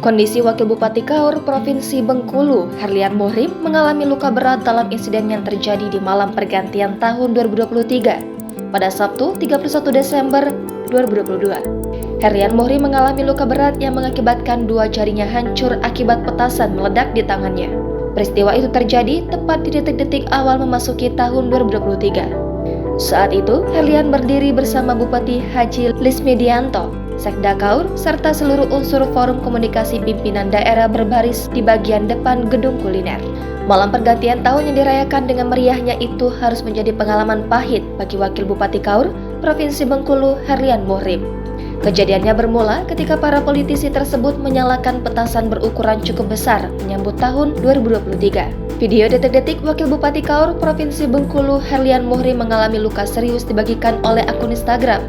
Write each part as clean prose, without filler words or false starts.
Kondisi Wakil Bupati Kaur, Provinsi Bengkulu, Herlian Muhrim, mengalami luka berat dalam insiden yang terjadi di malam pergantian tahun 2023 pada Sabtu 31 Desember 2022. Herlian Muhrim mengalami luka berat yang mengakibatkan dua jarinya hancur akibat petasan meledak di tangannya. Peristiwa itu terjadi tepat di detik-detik awal memasuki tahun 2023. Saat itu, Herlian berdiri bersama Bupati Haji Lismidianto, Sekda Kaur, serta seluruh unsur forum komunikasi pimpinan daerah berbaris di bagian depan gedung kuliner. Malam pergantian tahun yang dirayakan dengan meriahnya itu harus menjadi pengalaman pahit bagi Wakil Bupati Kaur, Provinsi Bengkulu, Herlian Muhrim. Kejadiannya bermula ketika para politisi tersebut menyalakan petasan berukuran cukup besar menyambut tahun 2023. Video detik-detik Wakil Bupati Kaur, Provinsi Bengkulu, Herlian Muhrim mengalami luka serius dibagikan oleh akun Instagram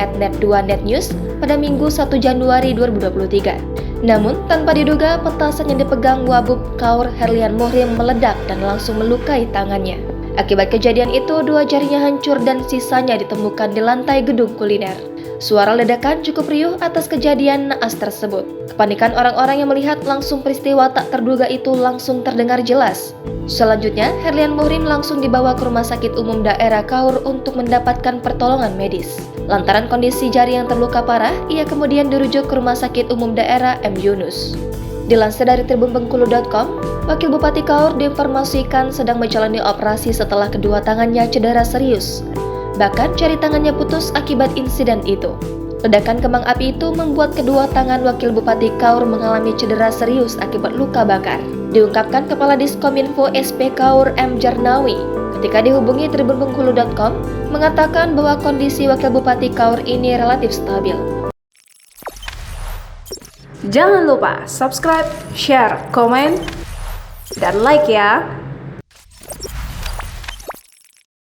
@net2netnews pada Minggu 1 Januari 2023. Namun, tanpa diduga, petasan yang dipegang Wabub Kaur Herlian Muhrim meledak dan langsung melukai tangannya. Akibat kejadian itu, dua jarinya hancur dan sisanya ditemukan di lantai gedung kuliner. Suara ledakan cukup riuh atas kejadian naas tersebut. Kepanikan orang-orang yang melihat langsung peristiwa tak terduga itu langsung terdengar jelas. Selanjutnya, Herlian Muhrim langsung dibawa ke Rumah Sakit Umum Daerah Kaur untuk mendapatkan pertolongan medis. Lantaran kondisi jari yang terluka parah, ia kemudian dirujuk ke Rumah Sakit Umum Daerah M. Yunus. Dilansir dari tribunbengkulu.com, Wakil Bupati Kaur diinformasikan sedang menjalani operasi setelah kedua tangannya cedera serius. Bahkan jari tangannya putus akibat insiden itu. Ledakan kembang api itu membuat kedua tangan Wakil Bupati Kaur mengalami cedera serius akibat luka bakar. Diungkapkan Kepala Diskominfo SP Kaur M. Jarnawi ketika dihubungi tribunbengkulu.com mengatakan bahwa kondisi Wakil Bupati Kaur ini relatif stabil. Jangan lupa subscribe, share, komen, dan like ya!